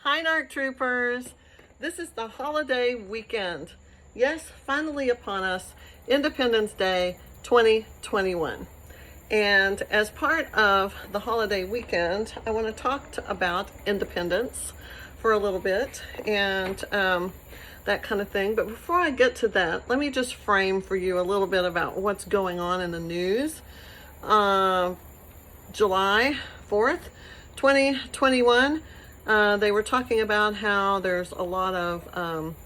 Hi, N.A.R.C troopers. This is the holiday weekend. Yes, finally upon us, Independence Day 2021. And as part of the holiday weekend, I want to talk about independence for a little bit and that kind of thing. But before I get to that, let me just frame for you a little bit about what's going on in the news. July 4th, 2021. They were talking about how there's a lot of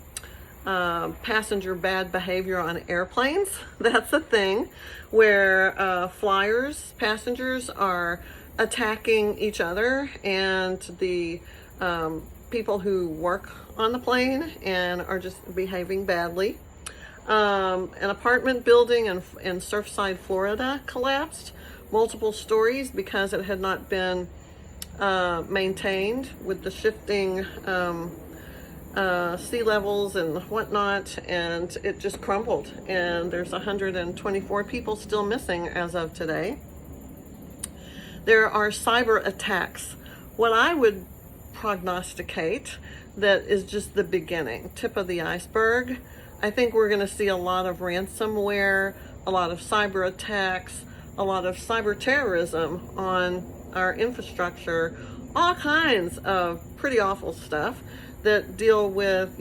passenger bad behavior on airplanes. That's a thing where passengers are attacking each other and the people who work on the plane and are just behaving badly. An apartment building in Surfside, Florida collapsed. Multiple stories because it had not been maintained with the shifting sea levels and whatnot, and it just crumbled. And there's 124 people still missing as of today. There are cyber attacks. What I would prognosticate that is just the beginning, tip of the iceberg. I think we're going to see a lot of ransomware, a lot of cyber attacks, a lot of cyber terrorism on our infrastructure, all kinds of pretty awful stuff that deal with,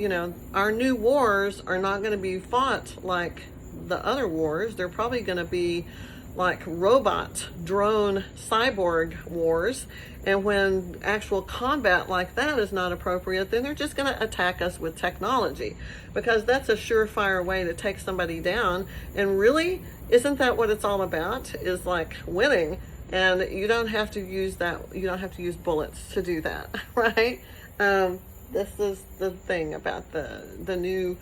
our new wars are not going to be fought like the other wars. They're probably going to be like robot, drone, cyborg wars. And when actual combat like that is not appropriate, then they're just going to attack us with technology, because that's a surefire way to take somebody down. And really, isn't that what it's all about? Is like winning. And you don't have to use that. You don't have to use bullets to do that, right? This is the thing about the new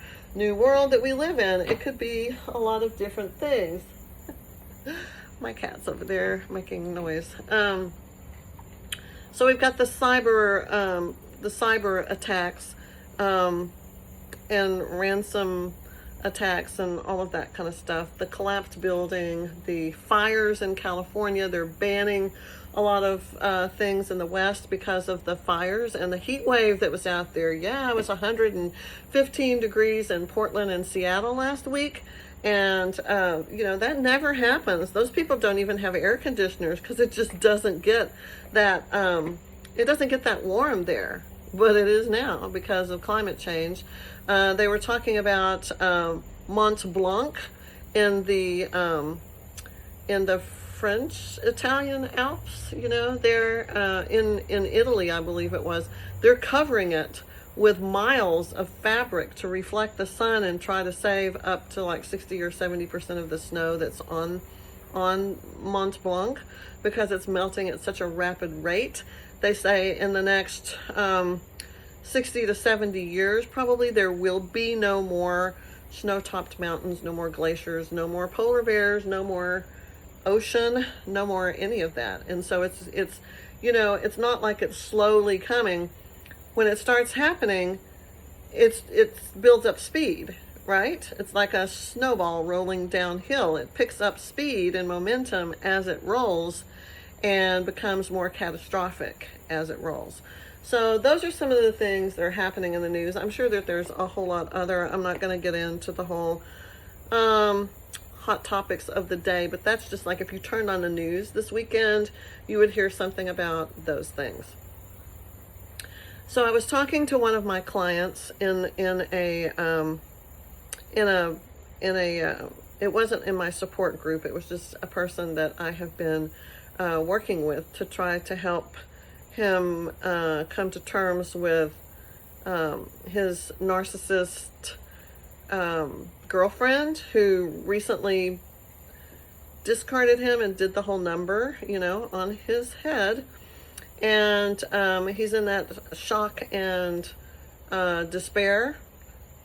world that we live in. It could be a lot of different things. My cat's over there making noise. So we've got the cyber attacks and ransom attacks and all of that kind of stuff. The collapsed building, the fires in California. They're banning a lot of things in the West because of the fires and the heat wave that was out there. Yeah, it was 115 degrees in Portland and Seattle last week. And, that never happens. Those people don't even have air conditioners because it just doesn't get that, it doesn't get that warm there. But it is now because of climate change. They were talking about Mont Blanc in the French Italian Alps. They're in Italy, I believe it was. They're covering it with miles of fabric to reflect the sun and try to save up to like 60 or 70% of the snow that's on Mont Blanc, because it's melting at such a rapid rate. They say in the next 60 to 70 years, probably, there will be no more snow-topped mountains, no more glaciers, no more polar bears, no more ocean, no more any of that. And so it's not like it's slowly coming. When it starts happening, it builds up speed, right? It's like a snowball rolling downhill. It picks up speed and momentum as it rolls and becomes more catastrophic as it rolls. So those are some of the things that are happening in the news. I'm sure that there's a whole lot other. I'm not going to get into the whole hot topics of the day, but that's just like if you turned on the news this weekend, you would hear something about those things. So I was talking to one of my clients it wasn't in my support group. It was just a person that I have been working with to try to help him come to terms with his narcissist girlfriend, who recently discarded him and did the whole number, on his head. And he's in that shock and despair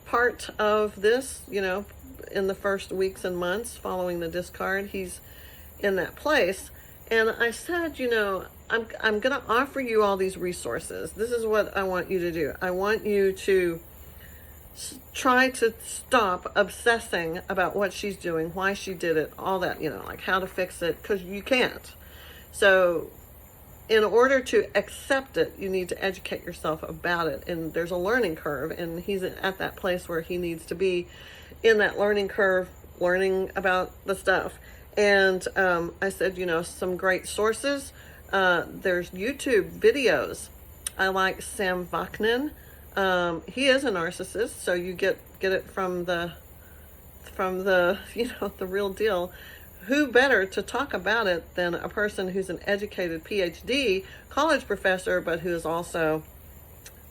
part of this, in the first weeks and months following the discard. He's in that place. And I said, I'm going to offer you all these resources. This is what I want you to do. I want you to try to stop obsessing about what she's doing, why she did it, all that, like how to fix it, because you can't. So in order to accept it, you need to educate yourself about it. And there's a learning curve, and he's at that place where he needs to be in that learning curve, learning about the stuff. And I said, some great sources. There's YouTube videos. I like Sam Vaknin. He is a narcissist, so you get it from the the real deal. Who better to talk about it than a person who's an educated PhD college professor, but who is also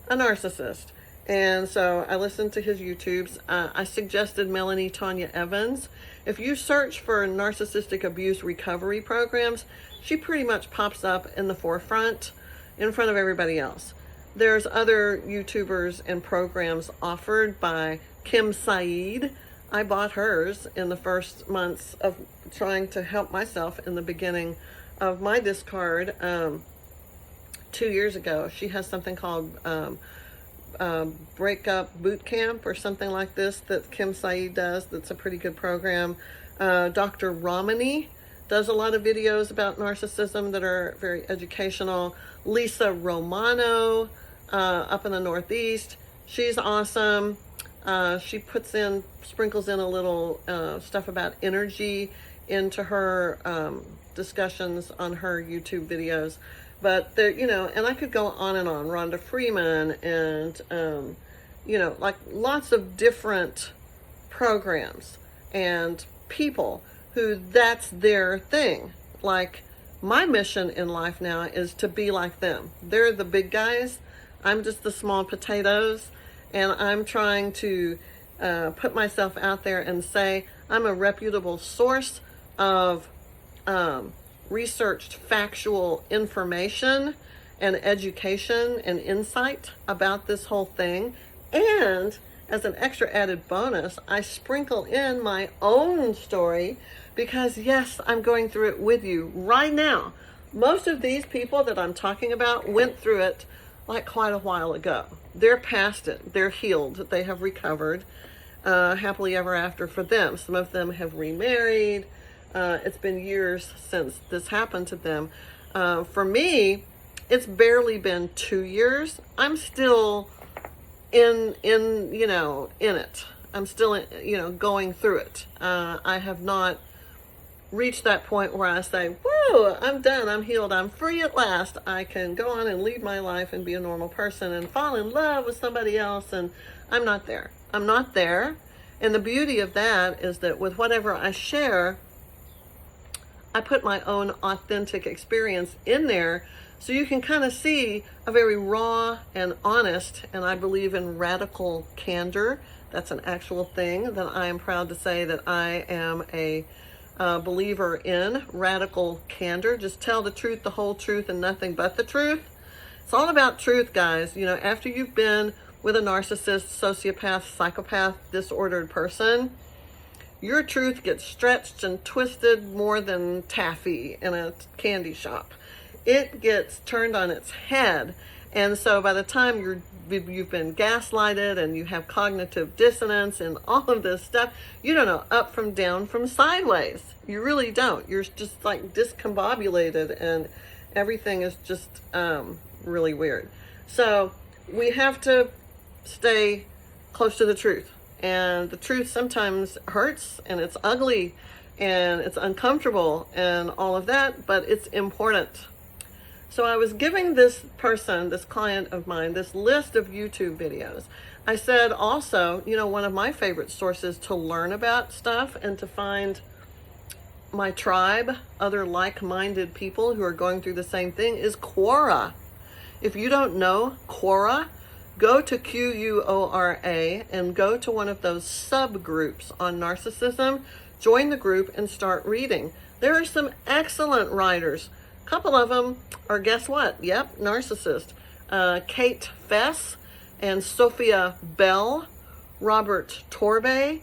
a narcissist? And so I listened to his YouTubes. I suggested Melanie Tanya Evans. If you search for narcissistic abuse recovery programs, she pretty much pops up in the forefront, in front of everybody else. There's other YouTubers and programs offered by Kim Saeed. I bought hers in the first months of trying to help myself in the beginning of my discard 2 years ago. She has something called Breakup Boot Camp or something like this that Kim Saeed does. That's a pretty good program. Dr. Ramani does a lot of videos about narcissism that are very educational. Lisa Romano up in the Northeast. She's awesome. She sprinkles in a little stuff about energy into her discussions on her YouTube videos. But there, and I could go on and on. Rhonda Freeman and, like lots of different programs and people who that's their thing. Like my mission in life now is to be like them. They're the big guys. I'm just the small potatoes. And I'm trying to put myself out there and say I'm a reputable source of researched factual information and education and insight about this whole thing. And as an extra added bonus, I sprinkle in my own story because, yes, I'm going through it with you right now. Most of these people that I'm talking about went through it like quite a while ago. They're past it. They're healed. They have recovered happily ever after for them. Some of them have remarried. It's been years since this happened to them. For me, it's barely been 2 years. I'm still in it. I'm still, going through it. I have not reached that point where I say, whoa, I'm done, I'm healed, I'm free at last. I can go on and lead my life and be a normal person and fall in love with somebody else. And I'm not there. I'm not there. And the beauty of that is that with whatever I share, I put my own authentic experience in there so you can kind of see a very raw and honest, and I believe in radical candor. That's an actual thing that I am proud to say that I am a believer in. Radical candor. Just tell the truth, the whole truth, and nothing but the truth. It's all about truth, guys. After you've been with a narcissist, sociopath, psychopath, disordered person, your truth gets stretched and twisted more than taffy in a candy shop. It gets turned on its head. And so by the time you've been gaslighted and you have cognitive dissonance and all of this stuff, you don't know up from down from sideways. You really don't. You're just like discombobulated and everything is just really weird. So we have to stay close to the truth. And the truth sometimes hurts and it's ugly and it's uncomfortable and all of that, but it's important. So I was giving this person, this client of mine, this list of YouTube videos. I said also, one of my favorite sources to learn about stuff and to find my tribe, other like-minded people who are going through the same thing, is Quora. If you don't know Quora, go to Quora and go to one of those subgroups on narcissism, join the group and start reading. There are some excellent writers. A couple of them are, guess what? Yep, narcissist. Kate Fess and Sophia Bell, Robert Torbay,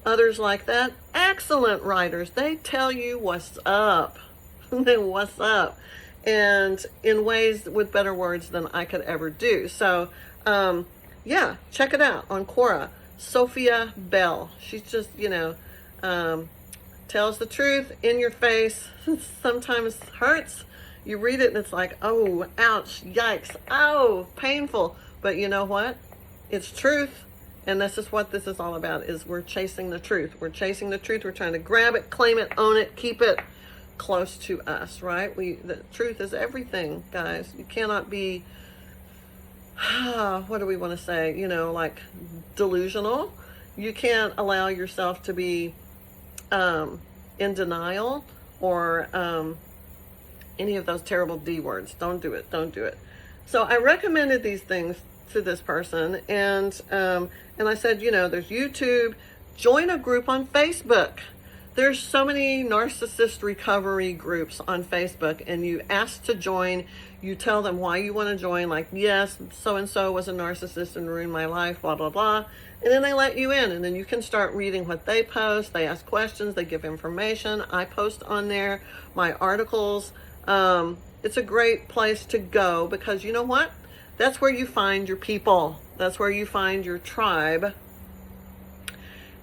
others like that. Excellent writers. They tell you what's up. What's up. And in ways with better words than I could ever do. So, yeah, check it out on Quora. Sophia Bell. She's just, tells the truth in your face. Sometimes hurts. You read it and it's like, oh, ouch, yikes, oh, painful. But you know what? It's truth. And this is what this is all about, is we're chasing the truth. We're chasing the truth. We're trying to grab it, claim it, own it, keep it close to us, right? The truth is everything, guys. You cannot be, what do we want to say? You know, like delusional. You can't allow yourself to be in denial or any of those terrible D words. Don't do it. Don't do it. So I recommended these things to this person, and I said, you know, there's YouTube. Join a group on Facebook. There's so many narcissist recovery groups on Facebook, and you ask to join. You tell them why you want to join, like, yes, so-and-so was a narcissist and ruined my life, blah, blah, blah. And then they let you in, and then you can start reading what they post. They ask questions. They give information. I post on there my articles. It's a great place to go because you know what? That's where you find your people. That's where you find your tribe.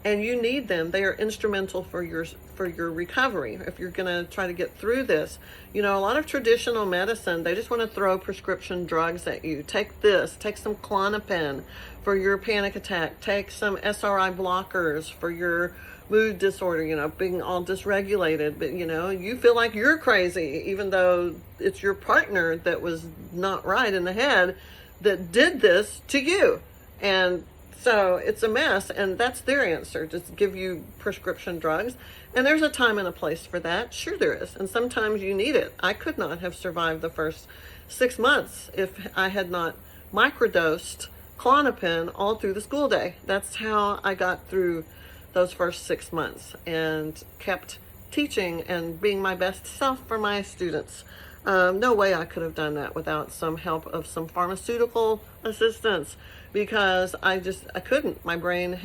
And you need them. They are instrumental for your recovery. If you're going to try to get through this, you know, a lot of traditional medicine, they just want to throw prescription drugs at you. Take this, take some Klonopin for your panic attack, take some SRI blockers for your mood disorder, you know, being all dysregulated, but you know, you feel like you're crazy, even though it's your partner that was not right in the head that did this to you. And so it's a mess, and that's their answer, just give you prescription drugs. And there's a time and a place for that. Sure there is. And sometimes you need it. I could not have survived the first 6 months if I had not microdosed Klonopin all through the school day. That's how I got through those first 6 months and kept teaching and being my best self for my students. No way I could have done that without some help of some pharmaceutical assistance, because I couldn't. My brain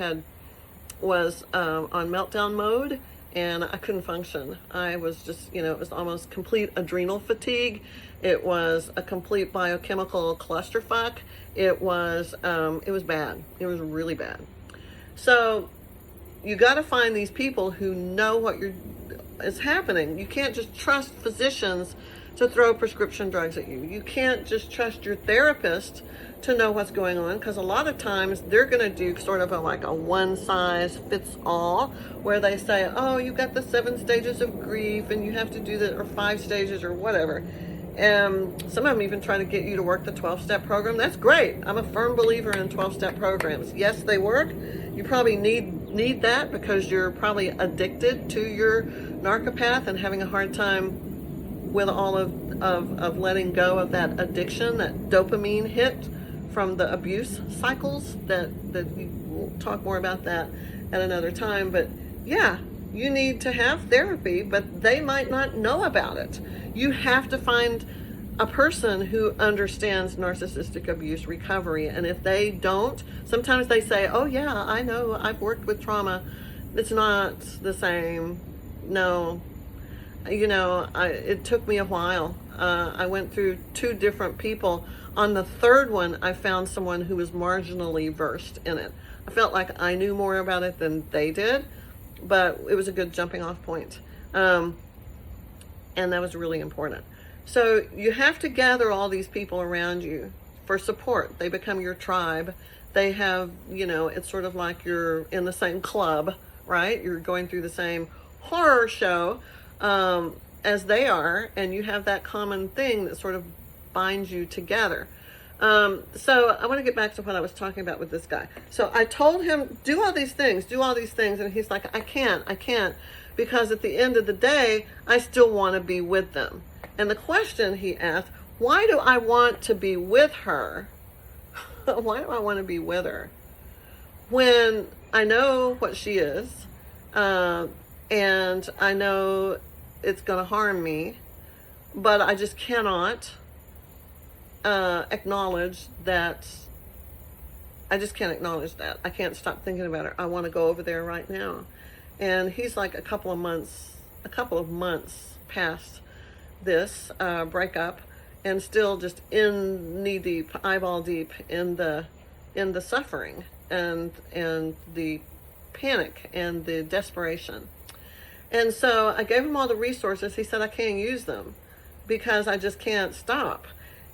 was on meltdown mode, and I couldn't function. I was just, you know, it was almost complete adrenal fatigue. It was a complete biochemical clusterfuck. It was bad. It was really bad. So you got to find these people who know what is happening. You can't just trust physicians to throw prescription drugs at you. You can't just trust your therapist to know what's going on, because a lot of times they're going to do sort of like a one size fits all, where they say, oh, you got the 7 stages of grief and you have to do that, or 5 stages or whatever. And some of them even try to get you to work the 12-step program. That's great. I'm a firm believer in 12-step programs. Yes, they work. You probably need that because you're probably addicted to your narcopath and having a hard time with all of letting go of that addiction, that dopamine hit from the abuse cycles that we'll talk more about that at another time. But yeah, you need to have therapy, but they might not know about it. You have to find a person who understands narcissistic abuse recovery. And if they don't, sometimes they say, oh yeah, I know, I've worked with trauma. It's not the same. No. You know, it took me a while. I went through 2 different people. On the 3rd one, I found someone who was marginally versed in it. I felt like I knew more about it than they did, but it was a good jumping off point. And that was really important. So you have to gather all these people around you for support. They become your tribe. They have, you know, it's sort of like you're in the same club, right? You're going through the same horror show as they are, and you have that common thing that sort of binds you together. So I want to get back to what I was talking about with this guy. So I told him, do all these things, and he's like, I can't, because at the end of the day, I still want to be with them. And the question he asked, why do I want to be with her? Why do I want to be with her when I know what she is, and I know it's going to harm me, but I just cannot acknowledge that. I just can't acknowledge that. I can't stop thinking about her. I want to go over there right now. And he's like a couple of months past this breakup, and still just in knee deep, eyeball deep in the suffering and the panic and the desperation. And so I gave him all the resources. He said, I can't use them. because I just can't stop.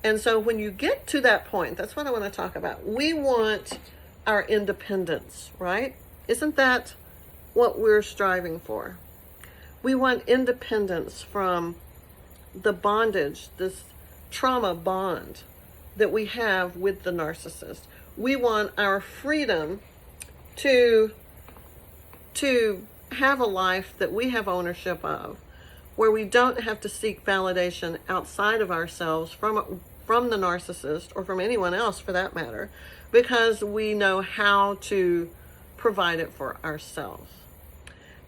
And so when you get to that point, that's what I want to talk about. We want our independence, right? Isn't that what we're striving for? We want independence from the bondage, this trauma bond that we have with the narcissist. We want our freedom to have a life that we have ownership of, where we don't have to seek validation outside of ourselves from the narcissist, or from anyone else for that matter, because we know how to provide it for ourselves.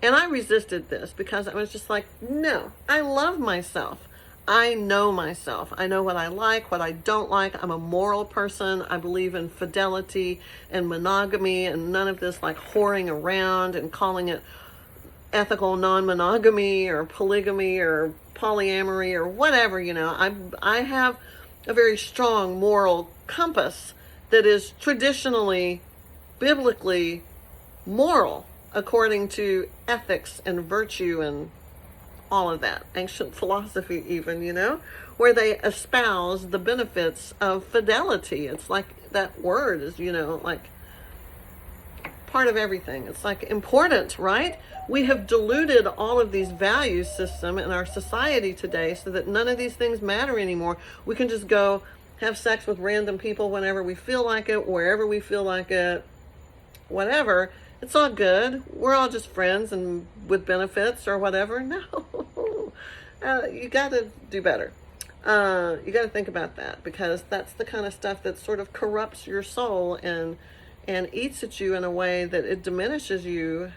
And I resisted this because I was just like, no, I love myself. I know myself. I know what I like, what I don't like. I'm a moral person. I believe in fidelity and monogamy, and none of this like whoring around and calling it ethical non-monogamy or polygamy or polyamory or whatever. I have a very strong moral compass that is traditionally, biblically moral, according to ethics and virtue and all of that, ancient philosophy even, where they espouse the benefits of fidelity. It's like that word is, like part of everything. It's like important, right? We have diluted all of these value system in our society today so that none of these things matter anymore. We can just go have sex with random people whenever we feel like it, wherever we feel like it, whatever. It's all good. We're all just friends and with benefits or whatever. No, you got to do better. You got to think about that, because that's the kind of stuff that sort of corrupts your soul and eats at you in a way that it diminishes you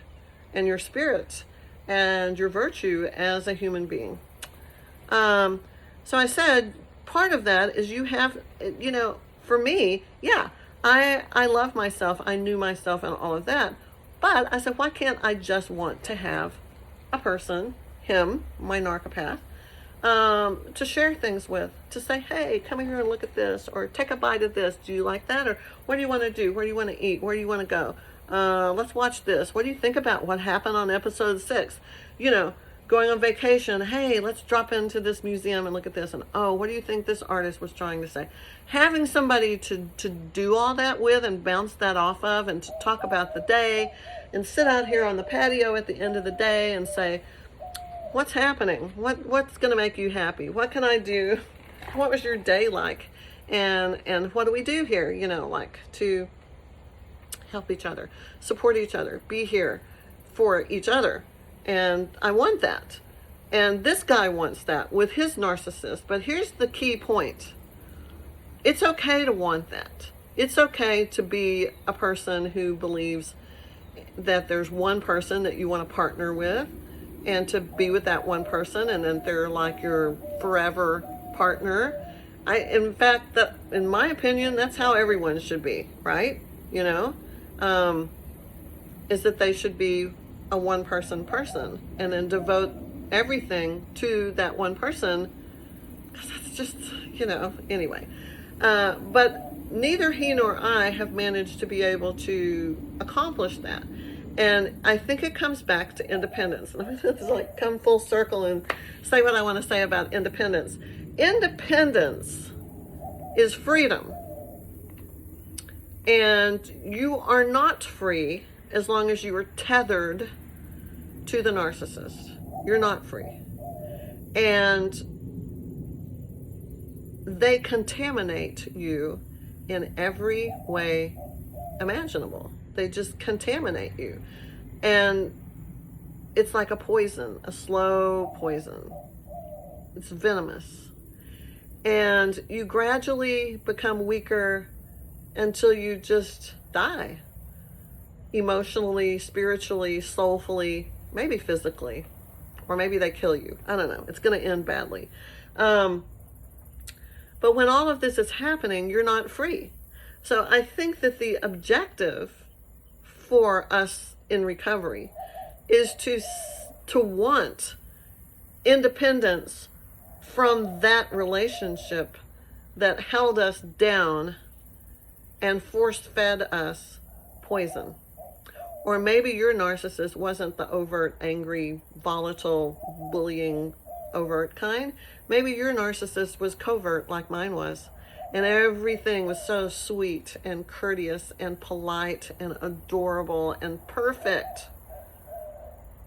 and your spirit and your virtue as a human being. So I said, part of that is you have, for me, yeah, I love myself. I knew myself and all of that. But I said, why can't I just want to have a person, him, my narcopath, to share things with, to say, hey, come here and look at this, or take a bite of this. Do you like that? Or what do you want to do? Where do you want to eat? Where do you want to go? Let's watch this. What do you think about what happened on episode 6? Going on vacation. Hey, let's drop into this museum and look at this. And what do you think this artist was trying to say? Having somebody to do all that with and bounce that off of, and to talk about the day and sit out here on the patio at the end of the day and say, what's happening? What's going to make you happy? What can I do? What was your day like? And what do we do here? Like to help each other, support each other, be here for each other. And I want that. And this guy wants that with his narcissist. But here's the key point. It's okay to want that. It's okay to be a person who believes that there's one person that you want to partner with, and to be with that one person, and then they're like your forever partner. In fact, in my opinion, that's how everyone should be, right? Is that they should be a one person, and then devote everything to that one person, because that's just, anyway. But neither he nor I have managed to be able to accomplish that. And I think it comes back to independence. Let me just like come full circle and say what I want to say about independence. Independence is freedom. And you are not free as long as you are tethered to the narcissist. You're not free. And they contaminate you in every way imaginable. They just contaminate you. And it's like a poison, a slow poison. It's venomous. And you gradually become weaker until you just die. Emotionally, spiritually, soulfully, maybe physically, or maybe they kill you. I don't know. It's going to end badly. But when all of this is happening, you're not free. So I think that the objective for us in recovery is to want independence from that relationship that held us down and force-fed us poison. Or maybe your narcissist wasn't the overt, angry, volatile, bullying overt kind. Maybe your narcissist was covert like mine was. And everything was so sweet and courteous and polite and adorable and perfect.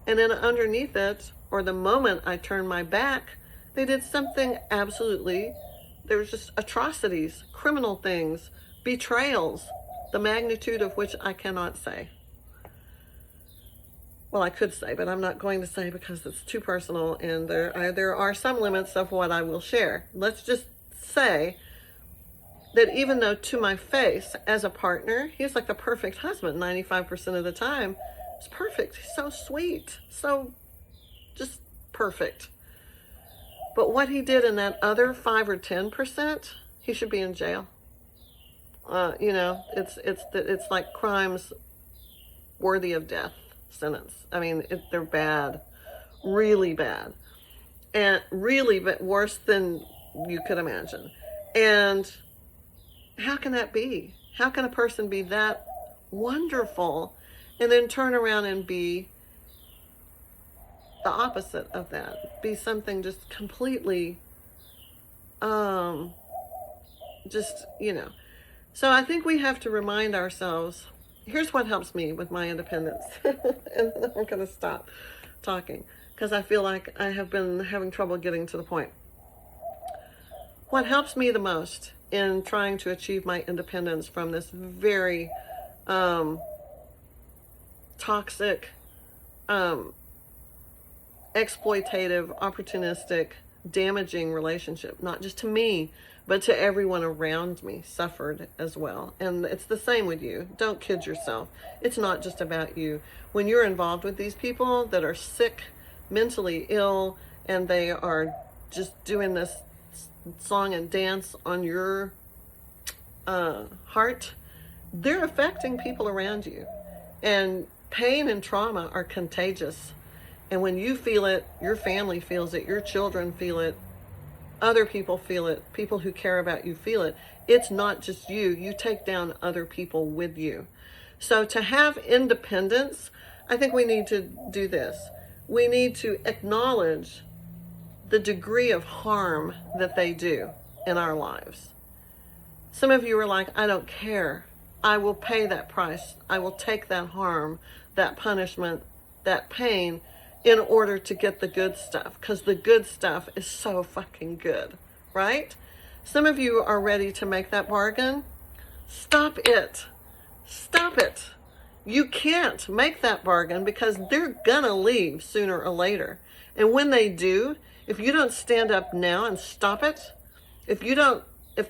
And then underneath it, or the moment I turned my back, they did something absolutely, there was just atrocities, criminal things, betrayals, the magnitude of which I cannot say. Well, I could say, but I'm not going to say because it's too personal, and there are some limits of what I will share. Let's just say that even though to my face, as a partner, he's like the perfect husband 95% of the time. He's perfect. He's so sweet. So just perfect. But what he did in that other 5 or 10%, he should be in jail. It's like crimes worthy of death sentence. I mean, they're bad, really bad, and really worse than you could imagine. And how can that be? How can a person be that wonderful and then turn around and be the opposite of that? Be something just completely, So I think we have to remind ourselves, here's what helps me with my independence. And I'm going to stop talking because I feel like I have been having trouble getting to the point. What helps me the most in trying to achieve my independence from this very toxic, exploitative, opportunistic, damaging relationship, not just to me, but to everyone around me, suffered as well. And it's the same with you. Don't kid yourself. It's not just about you. When you're involved with these people that are sick, mentally ill, and they are just doing this song and dance on your heart, they're affecting people around you. And pain and trauma are contagious. And when you feel it, your family feels it, your children feel it, other people feel it, people who care about you feel it. It's not just you. You take down other people with you. So to have independence, I think we need to do this. We need to acknowledge the degree of harm that they do in our lives. Some of you are like, I don't care. I will pay that price. I will take that harm, that punishment, that pain, in order to get the good stuff, because the good stuff is so fucking good, right? Some of you are ready to make that bargain. Stop it. Stop it. You can't make that bargain because they're gonna leave sooner or later. And when they do, if you don't stand up now and stop it, if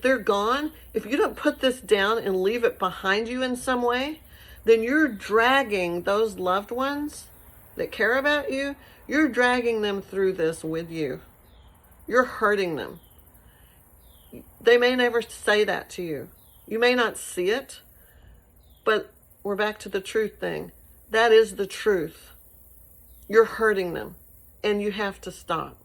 they're gone, if you don't put this down and leave it behind you in some way, then you're dragging those loved ones that care about you, you're dragging them through this with you. You're hurting them. They may never say that to you. You may not see it, but we're back to the truth thing. That is the truth. You're hurting them, and you have to stop.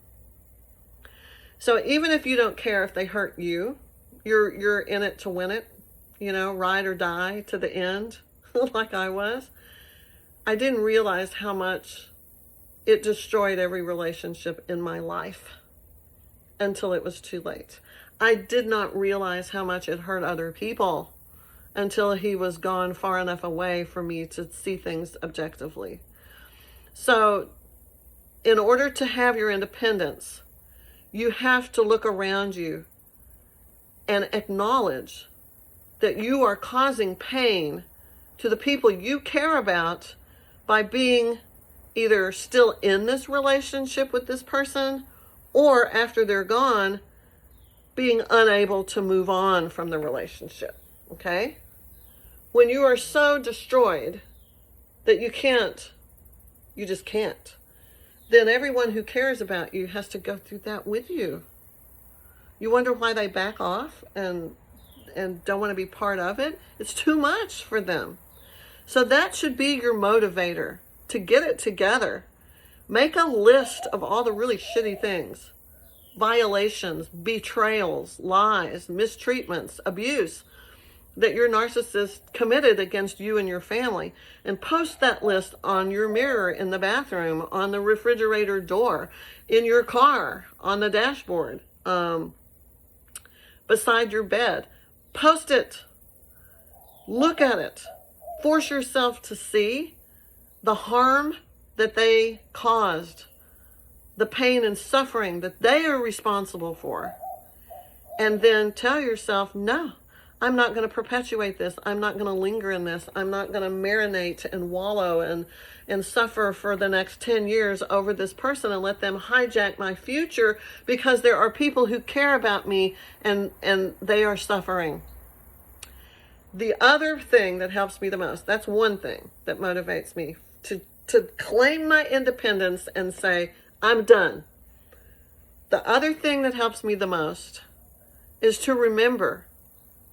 So even if you don't care if they hurt you, you're in it to win it, ride or die to the end, like I was. I didn't realize how much it destroyed every relationship in my life until it was too late. I did not realize how much it hurt other people until he was gone far enough away for me to see things objectively. So in order to have your independence, you have to look around you and acknowledge that you are causing pain to the people you care about by being either still in this relationship with this person, or after they're gone, being unable to move on from the relationship, okay? When you are so destroyed that you just can't, then everyone who cares about you has to go through that with you. You wonder why they back off and don't want to be part of it? It's too much for them. So that should be your motivator, to get it together. Make a list of all the really shitty things, violations, betrayals, lies, mistreatments, abuse, that your narcissist committed against you and your family, and post that list on your mirror in the bathroom, on the refrigerator door, in your car, on the dashboard, beside your bed. Post it. Look at it. Force yourself to see the harm that they caused, the pain and suffering that they are responsible for. And then tell yourself, no, I'm not going to perpetuate this. I'm not going to linger in this. I'm not going to marinate and wallow and suffer for the next 10 years over this person and let them hijack my future, because there are people who care about me and they are suffering. The other thing that helps me the most, that's one thing that motivates me to claim my independence and say, I'm done. The other thing that helps me the most is to remember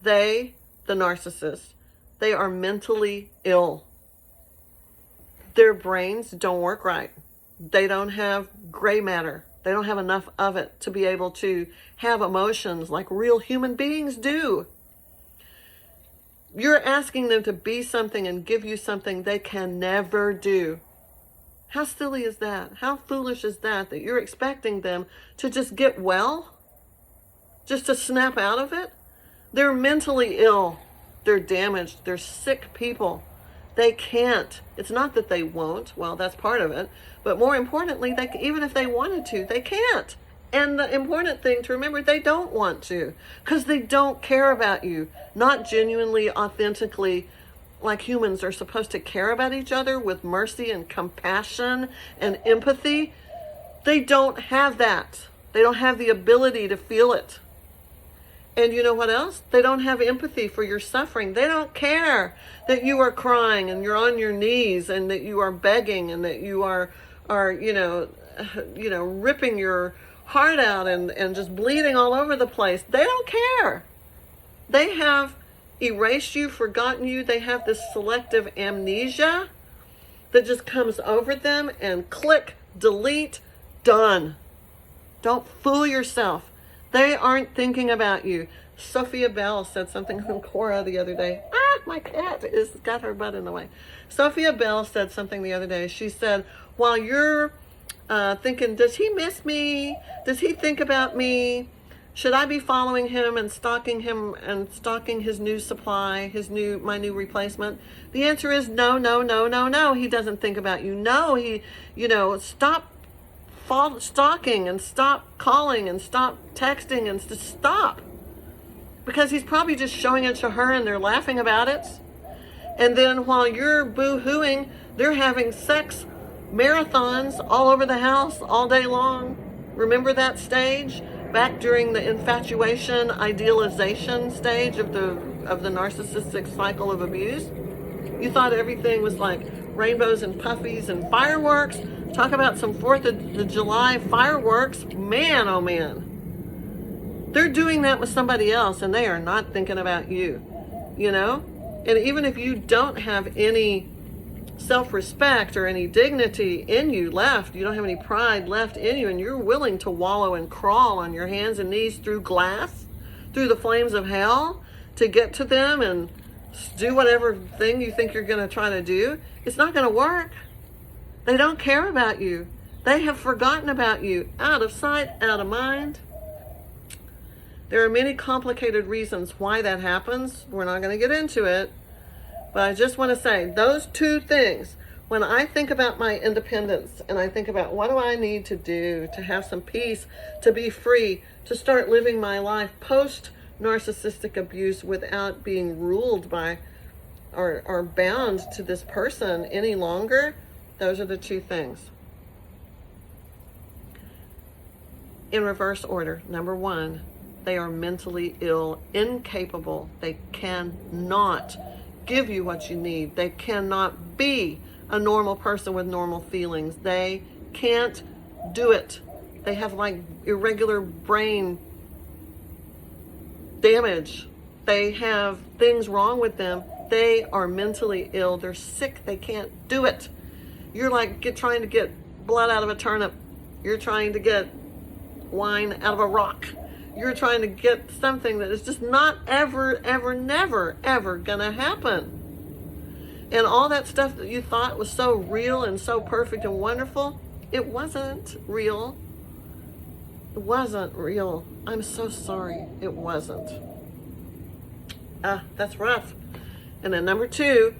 they, the narcissists, they are mentally ill. Their brains don't work right. They don't have gray matter. They don't have enough of it to be able to have emotions like real human beings do. You're asking them to be something and give you something they can never do. How silly is that? How foolish is that you're expecting them to just get well? Just to snap out of it? They're mentally ill. They're damaged. They're sick people. They can't. It's not that they won't. Well, that's part of it. But more importantly, even if they wanted to, they can't. And the important thing to remember, they don't want to, because they don't care about you. Not genuinely, authentically, like humans are supposed to care about each other with mercy and compassion and empathy. They don't have that. They don't have the ability to feel it. And you know what else? They don't have empathy for your suffering. They don't care that you are crying and you're on your knees and that you are begging and that you are ripping your heart out and just bleeding all over the place. They don't care. They have erased you, forgotten you. They have this selective amnesia that just comes over them, and click, delete, done. Don't fool yourself. They aren't thinking about you. Sophia Bell said something on Quora the other day. My cat has got her butt in the way. Sophia Bell said something the other day. She said, while you're thinking, does he miss me? Does he think about me? Should I be following him and stalking his new supply, my new replacement? The answer is no, no, no, no, no. He doesn't think about you. No, stop stalking and stop calling and stop texting and stop. Because he's probably just showing it to her and they're laughing about it. And then while you're boo-hooing, they're having sex marathons all over the house all day long. Remember that stage? Back during the infatuation, idealization stage of the narcissistic cycle of abuse. You thought everything was like rainbows and puffies and fireworks. Talk about some 4th of July fireworks. Man, oh man. They're doing that with somebody else and they are not thinking about you, And even if you don't have any self-respect or any dignity in you left, you don't have any pride left in you, and you're willing to wallow and crawl on your hands and knees through glass, through the flames of hell to get to them and do whatever thing you think you're going to try to do, it's not going to work. They don't care about you. They have forgotten about you. Out of sight, out of mind. There are many complicated reasons why that happens. We're not going to get into it. But I just want to say, those two things, when I think about my independence and I think about what do I need to do to have some peace, to be free, to start living my life post-narcissistic abuse without being ruled by or bound to this person any longer, those are the two things. In reverse order, number one, they are mentally ill, incapable. They cannot give you what you need. They cannot be a normal person with normal feelings. They can't do it. They have like irregular brain damage. They have things wrong with them. They are mentally ill. They're sick. They can't do it. You're like trying to get blood out of a turnip. You're trying to get wine out of a rock. you're trying to get something that is just not ever, ever, never, ever gonna happen. And all that stuff that you thought was so real and so perfect and wonderful, it wasn't real. It wasn't real. I'm so sorry. It wasn't. That's rough. And then number 2,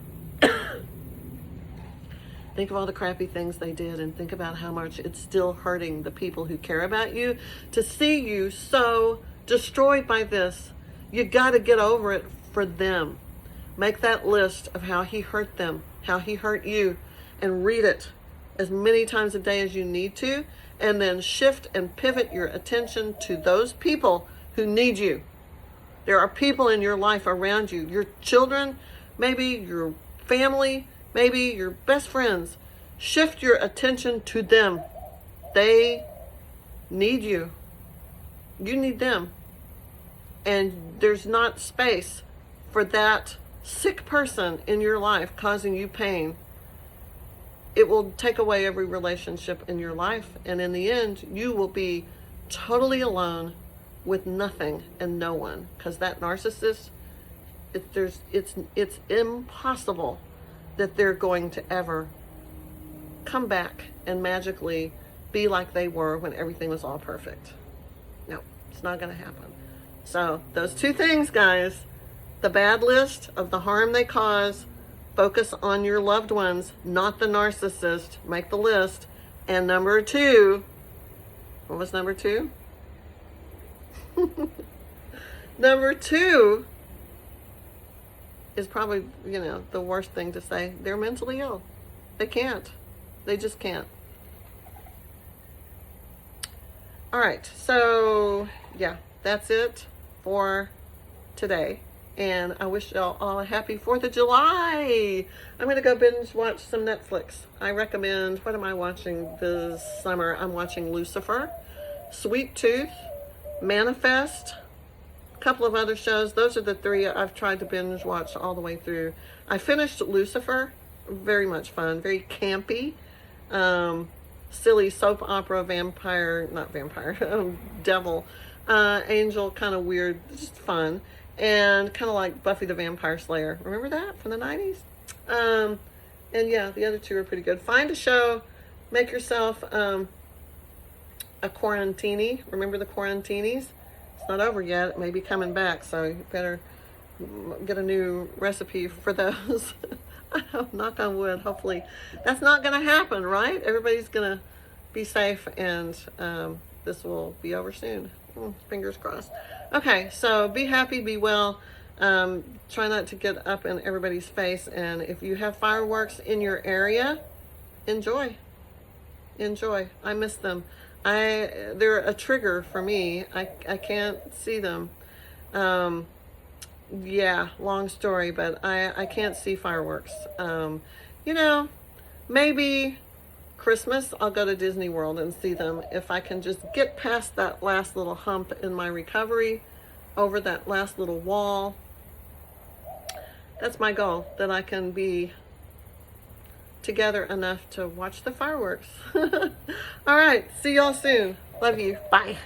think of all the crappy things they did and think about how much it's still hurting the people who care about you to see you so destroyed by this. You got to get over it for them. Make that list of how he hurt them, how he hurt you, and read it as many times a day as you need to, and then shift and pivot your attention to those people who need you. There are people in your life around you, your children, maybe your family, maybe your best friends. Shift your attention to them. They need you. You need them. And there's not space for that sick person in your life causing you pain. It will take away every relationship in your life. And in the end, you will be totally alone with nothing and no one. Because that narcissist, it's impossible that they're going to ever come back and magically be like they were when everything was all perfect. No, it's not going to happen. So those 2 things, guys, the bad list of the harm they cause, focus on your loved ones, not the narcissist. Make the list. And number 2, what was number 2? Number 2 is probably, the worst thing to say. They're mentally ill. They can't. They just can't. All right. So, yeah, that's it for today. And I wish y'all all a happy 4th of July. I'm going to go binge watch some Netflix. I recommend, what am I watching this summer? I'm watching Lucifer, Sweet Tooth, Manifest, a couple of other shows. Those are the 3 I've tried to binge watch all the way through. I finished Lucifer. Very much fun. Very campy. Silly soap opera devil, angel, kind of weird, just fun. And kind of like Buffy the Vampire Slayer. Remember that from the 90s? And yeah, the other 2 are pretty good. Find a show. Make yourself a quarantini. Remember the quarantinis? It's not over yet. It may be coming back, so you better get a new recipe for those. Knock on wood. Hopefully that's not going to happen, right? Everybody's going to be safe, and this will be over soon. Fingers crossed. Okay, so be happy, be well. Try not to get up in everybody's face, and if you have fireworks in your area, enjoy. I miss them. They're a trigger for me. I can't see them. Yeah, long story, but I can't see fireworks. Maybe Christmas, I'll go to Disney World and see them if I can just get past that last little hump in my recovery, over that last little wall. That's my goal, that I can be together enough to watch the fireworks. All right, see y'all soon. Love you. Bye.